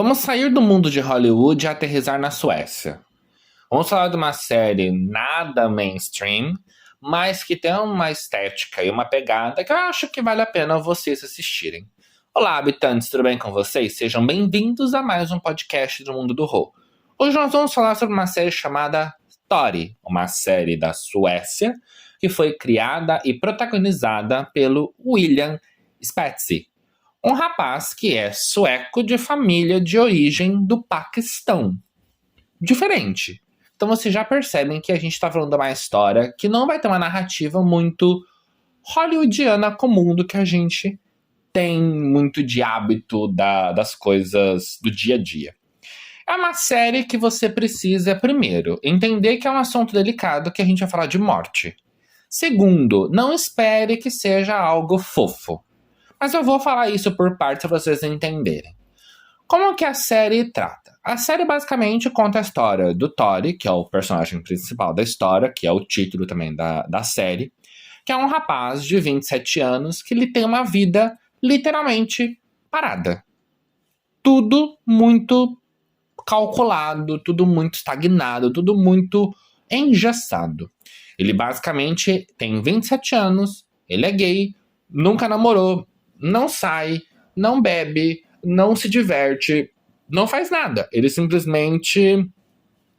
Vamos sair do mundo de Hollywood e aterrissar na Suécia. Vamos falar de uma série nada mainstream, mas que tem uma estética e uma pegada que eu acho que vale a pena vocês assistirem. Olá, habitantes, tudo bem com vocês? Sejam bem-vindos a mais um podcast do Mundo do Horror. Hoje nós vamos falar sobre uma série chamada Tori, uma série da Suécia que foi criada e protagonizada pelo William Spetzi, um rapaz que é sueco de família de origem do Paquistão. Diferente. Então vocês já percebem que a gente está falando de uma história que não vai ter uma narrativa muito hollywoodiana comum do que a gente tem muito de hábito das coisas do dia a dia. É uma série que você precisa, primeiro, entender que é um assunto delicado que a gente vai falar de morte. Segundo, não espere que seja algo fofo. Mas eu vou falar isso por partes para vocês entenderem. Como que a série trata? A série basicamente conta a história do Tori, que é o personagem principal da história, que é o título também da série, que é um rapaz de 27 anos que ele tem uma vida literalmente parada. Tudo muito calculado, tudo muito estagnado, tudo muito engessado. Ele basicamente tem 27 anos, ele é gay, nunca namorou, não sai, não bebe, não se diverte, não faz nada. Ele simplesmente...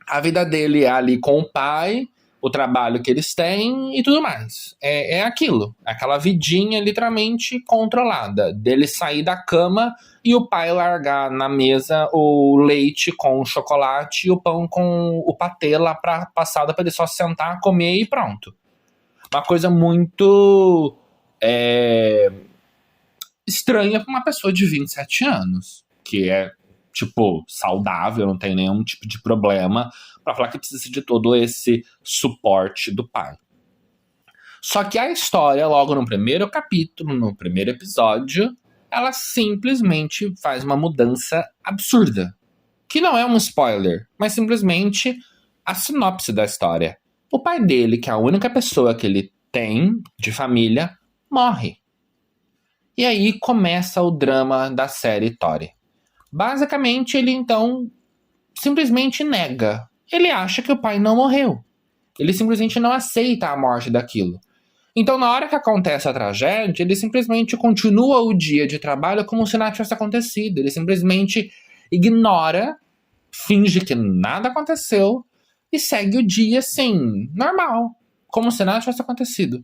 A vida dele é ali com o pai, o trabalho que eles têm e tudo mais. É aquilo. Aquela vidinha literalmente controlada. Dele sair da cama e o pai largar na mesa o leite com o chocolate e o pão com o patê lá pra passada pra ele só sentar, comer e pronto. Uma coisa muito... estranha pra uma pessoa de 27 anos, que é, tipo, saudável, não tem nenhum tipo de problema, pra falar que precisa de todo esse suporte do pai. Só que a história, logo no primeiro capítulo, no primeiro episódio, ela simplesmente faz uma mudança absurda. Que não é um spoiler, mas simplesmente a sinopse da história. O pai dele, que é a única pessoa que ele tem de família, morre. E aí começa o drama da série Tori. Basicamente, ele então simplesmente nega. Ele acha que o pai não morreu. Ele simplesmente não aceita a morte daquilo. Então, na hora que acontece a tragédia, ele simplesmente continua o dia de trabalho como se nada tivesse acontecido. Ele simplesmente ignora, finge que nada aconteceu e segue o dia assim, normal, como se nada tivesse acontecido.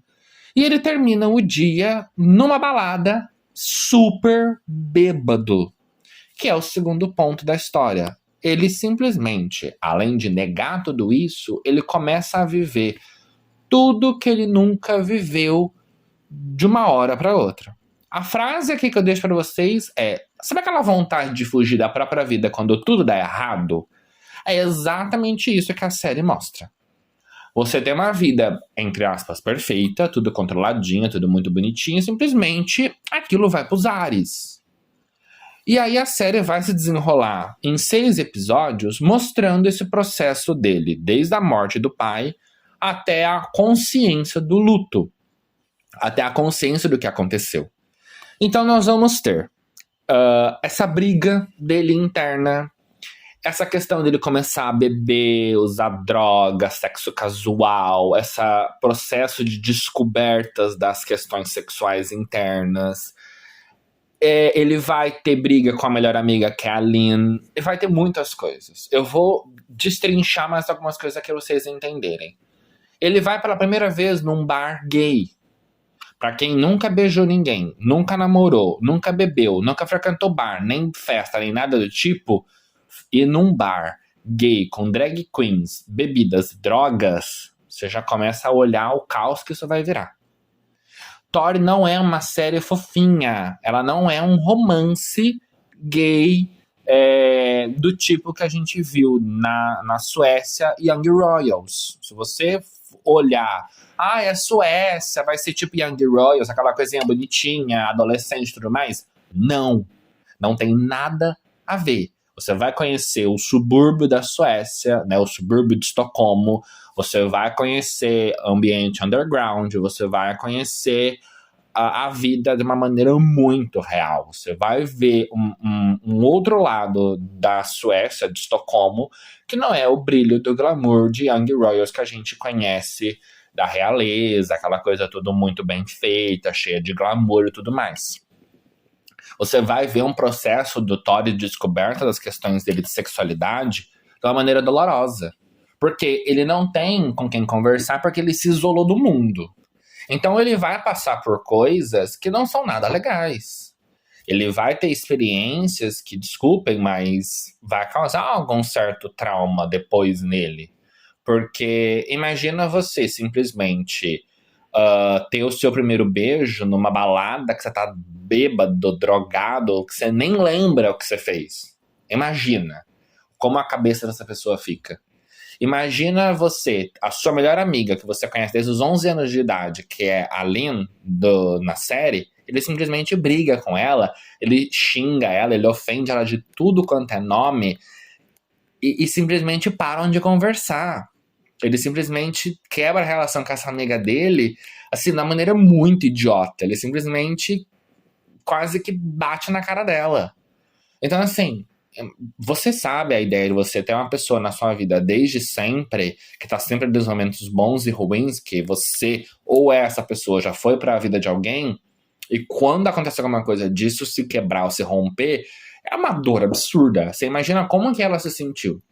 E ele termina o dia numa balada super bêbado, que é o segundo ponto da história. Ele simplesmente, além de negar tudo isso, ele começa a viver tudo que ele nunca viveu de uma hora para outra. A frase aqui que eu deixo para vocês é: sabe aquela vontade de fugir da própria vida quando tudo dá errado? É exatamente isso que a série mostra. Você tem uma vida, entre aspas, perfeita, tudo controladinho, tudo muito bonitinho, simplesmente aquilo vai pros ares. E aí a série vai se desenrolar em 6 episódios, mostrando esse processo dele, desde a morte do pai até a consciência do luto, até a consciência do que aconteceu. Então nós vamos ter essa briga dele interna, essa questão dele começar a beber, usar droga, sexo casual, esse processo de descobertas das questões sexuais internas. Ele vai ter briga com a melhor amiga, que é a Lynn. Ele vai ter muitas coisas. Eu vou destrinchar mais algumas coisas aqui pra vocês entenderem. Ele vai pela primeira vez num bar gay. Pra quem nunca beijou ninguém, nunca namorou, nunca bebeu, nunca frequentou bar, nem festa, nem nada do tipo... E num bar gay com drag queens, bebidas, drogas, você já começa a olhar o caos que isso vai virar. Tori não é uma série fofinha. Ela não é um romance gay do tipo que a gente viu na Suécia Young Royals. Se você olhar, é Suécia, vai ser tipo Young Royals, aquela coisinha bonitinha, adolescente e tudo mais. Não tem nada a ver. Você vai conhecer o subúrbio da Suécia, né, o subúrbio de Estocolmo, você vai conhecer ambiente underground, você vai conhecer a vida de uma maneira muito real. Você vai ver um outro lado da Suécia, de Estocolmo, que não é o brilho do glamour de Young Royals que a gente conhece da realeza, aquela coisa tudo muito bem feita, cheia de glamour e tudo mais. Você vai ver um processo do Tory de descoberta das questões dele de sexualidade de uma maneira dolorosa. Porque ele não tem com quem conversar, porque ele se isolou do mundo. Então ele vai passar por coisas que não são nada legais. Ele vai ter experiências que, desculpem, mas vai causar algum certo trauma depois nele. Porque imagina você simplesmente ter o seu primeiro beijo numa balada que você tá bêbado, drogado, que você nem lembra o que você fez. Imagina como a cabeça dessa pessoa fica. Imagina você, a sua melhor amiga, que você conhece desde os 11 anos de idade, que é a Lynn, na série, ele simplesmente briga com ela, ele xinga ela, ele ofende ela de tudo quanto é nome, e simplesmente param de conversar. Ele simplesmente quebra a relação com essa amiga dele, assim, de uma maneira muito idiota. Ele simplesmente quase que bate na cara dela. Então, assim, você sabe a ideia de você ter uma pessoa na sua vida desde sempre, que tá sempre nos momentos bons e ruins, que você ou essa pessoa já foi pra vida de alguém, e quando acontece alguma coisa disso se quebrar ou se romper, é uma dor absurda. Você imagina como que ela se sentiu.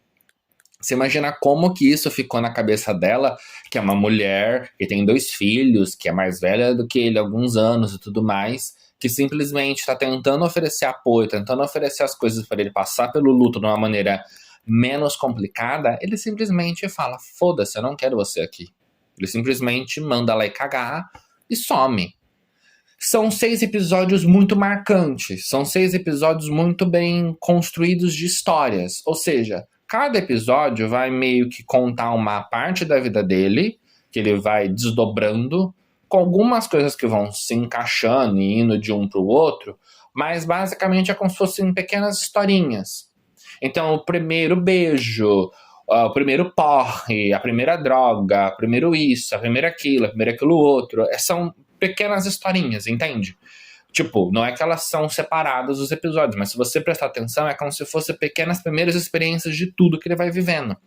Você imagina como que isso ficou na cabeça dela, que é uma mulher, que tem 2 filhos, que é mais velha do que ele há alguns anos e tudo mais, que simplesmente está tentando oferecer apoio, tentando oferecer as coisas para ele passar pelo luto de uma maneira menos complicada. Ele simplesmente fala, foda-se, eu não quero você aqui. Ele simplesmente manda ela ir cagar e some. São 6 episódios muito marcantes, são 6 episódios muito bem construídos de histórias, ou seja, cada episódio vai meio que contar uma parte da vida dele, que ele vai desdobrando, com algumas coisas que vão se encaixando e indo de um para o outro, mas basicamente é como se fossem pequenas historinhas. Então, o primeiro beijo, o primeiro porre, a primeira droga, o primeiro isso, a primeira aquilo outro, são pequenas historinhas, entende? Tipo, não é que elas são separadas os episódios, mas se você prestar atenção, é como se fossem pequenas primeiras experiências de tudo que ele vai vivendo.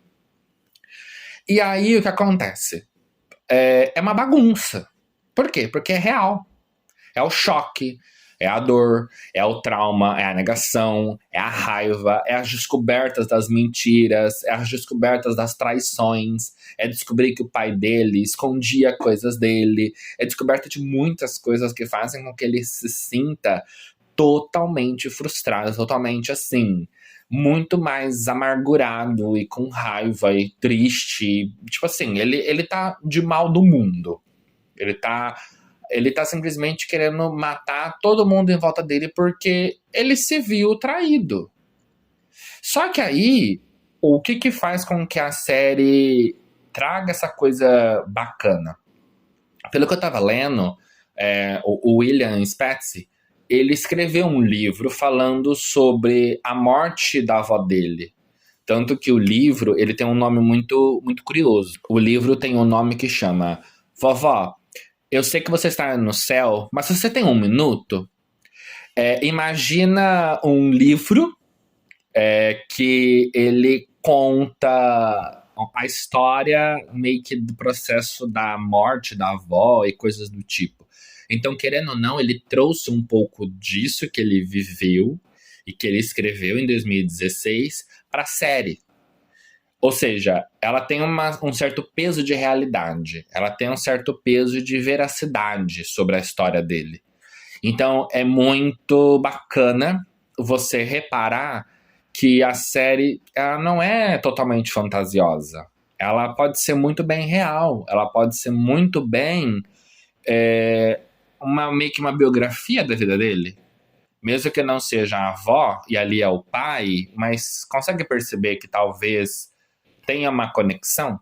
E aí, o que acontece? É uma bagunça. Por quê? Porque é real. É o choque, é a dor, é o trauma, é a negação, é a raiva, é as descobertas das mentiras, é as descobertas das traições, é descobrir que o pai dele escondia coisas dele, é descoberta de muitas coisas que fazem com que ele se sinta totalmente frustrado, totalmente assim, muito mais amargurado e com raiva e triste. Tipo assim, ele tá de mal do mundo. Ele tá simplesmente querendo matar todo mundo em volta dele porque ele se viu traído. Só que aí, o que faz com que a série traga essa coisa bacana? Pelo que eu tava lendo, o William Spetz, ele escreveu um livro falando sobre a morte da avó dele. Tanto que o livro, ele tem um nome muito, muito curioso. O livro tem um nome que chama Vovó, eu sei que você está no céu, mas se você tem 1 minuto, imagina um livro que ele conta a história meio que do processo da morte da avó e coisas do tipo. Então, querendo ou não, ele trouxe um pouco disso que ele viveu e que ele escreveu em 2016 para a série. Ou seja, ela tem um certo peso de realidade, ela tem um certo peso de veracidade sobre a história dele. Então é muito bacana você reparar que a série ela não é totalmente fantasiosa. Ela pode ser muito bem real, ela pode ser muito bem meio que uma biografia da vida dele. Mesmo que não seja a avó e ali é o pai, mas consegue perceber que talvez tenha uma conexão.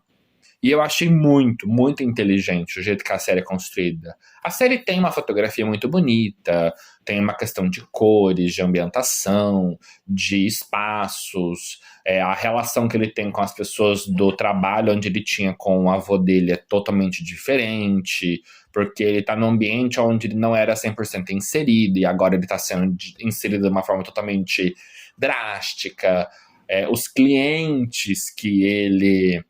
E eu achei muito, muito inteligente o jeito que a série é construída. A série tem uma fotografia muito bonita, tem uma questão de cores, de ambientação, de espaços, a relação que ele tem com as pessoas do trabalho onde ele tinha com o avô dele é totalmente diferente, porque ele tá num ambiente onde ele não era 100% inserido, e agora ele tá sendo inserido de uma forma totalmente drástica. Os clientes que ele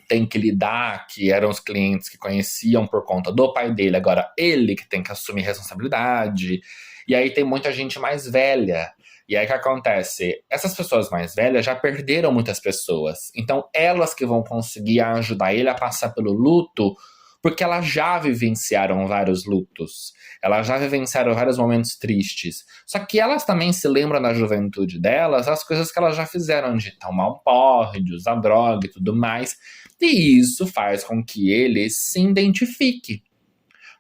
tem que lidar, que eram os clientes que conheciam por conta do pai dele, agora ele que tem que assumir responsabilidade. E aí tem muita gente mais velha. E aí o que acontece? Essas pessoas mais velhas já perderam muitas pessoas. Então elas que vão conseguir ajudar ele a passar pelo luto, porque elas já vivenciaram vários lutos. Elas já vivenciaram vários momentos tristes. Só que elas também se lembram da juventude delas, as coisas que elas já fizeram, de tomar um porre, de usar droga e tudo mais. E isso faz com que ele se identifique.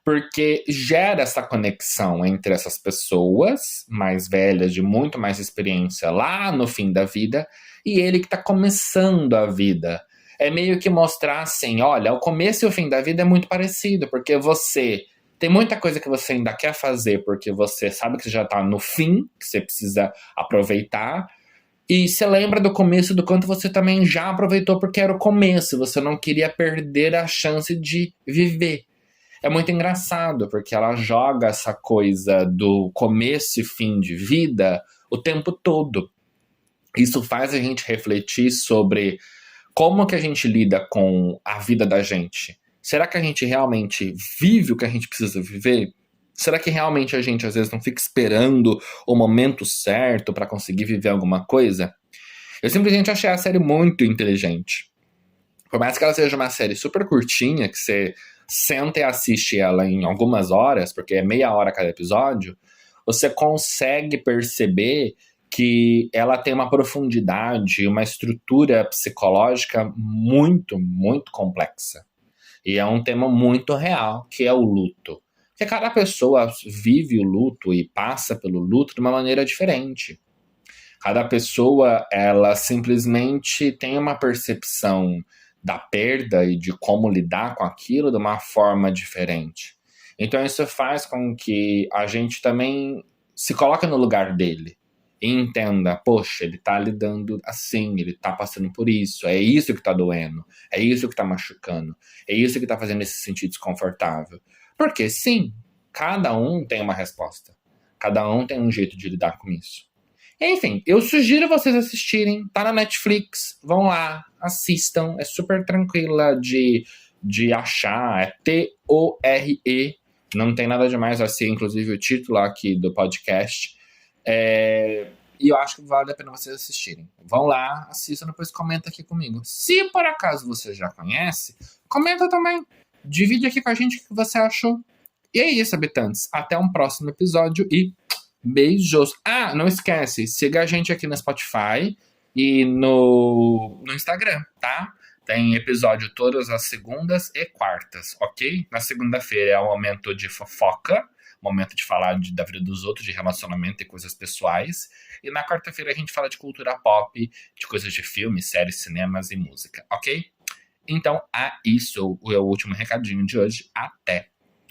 Porque gera essa conexão entre essas pessoas mais velhas, de muito mais experiência lá no fim da vida, e ele que está começando a vida. É meio que mostrar assim, olha, o começo e o fim da vida é muito parecido, porque você tem muita coisa que você ainda quer fazer, porque você sabe que você já está no fim, que você precisa aproveitar, e você lembra do começo do quanto você também já aproveitou, porque era o começo, você não queria perder a chance de viver. É muito engraçado, porque ela joga essa coisa do começo e fim de vida o tempo todo. Isso faz a gente refletir sobre como que a gente lida com a vida da gente. Será que a gente realmente vive o que a gente precisa viver? Será que realmente a gente às vezes não fica esperando o momento certo para conseguir viver alguma coisa? Eu simplesmente achei a série muito inteligente. Por mais que ela seja uma série super curtinha, que você senta e assiste ela em algumas horas, porque é meia hora cada episódio, você consegue perceber que ela tem uma profundidade, uma estrutura psicológica muito, muito complexa. E é um tema muito real, que é o luto. Porque cada pessoa vive o luto e passa pelo luto de uma maneira diferente. Cada pessoa, ela simplesmente tem uma percepção da perda e de como lidar com aquilo de uma forma diferente. Então isso faz com que a gente também se coloque no lugar dele e entenda, poxa, ele tá lidando assim, ele tá passando por isso, é isso que tá doendo, é isso que tá machucando, é isso que tá fazendo ele se sentir desconfortável. Porque sim, cada um tem uma resposta, cada um tem um jeito de lidar com isso. Enfim, eu sugiro vocês assistirem, tá na Netflix, vão lá, assistam, é super tranquila de achar, é T-O-R-E, não tem nada demais assim, inclusive o título aqui do podcast, e eu acho que vale a pena vocês assistirem. Vão lá, assistam, depois comenta aqui comigo. Se por acaso você já conhece, comenta também, divide aqui com a gente o que você achou. E é isso, habitantes, até um próximo episódio e beijos. Ah, não esquece, siga a gente aqui no Spotify e no Instagram, tá? Tem episódio todas as segundas e quartas, ok? Na segunda-feira é o momento de fofoca, momento de falar da vida dos outros, de relacionamento e coisas pessoais. E na quarta-feira a gente fala de cultura pop, de coisas de filmes, séries, cinemas e música, ok? Então, isso é o último recadinho de hoje. Até!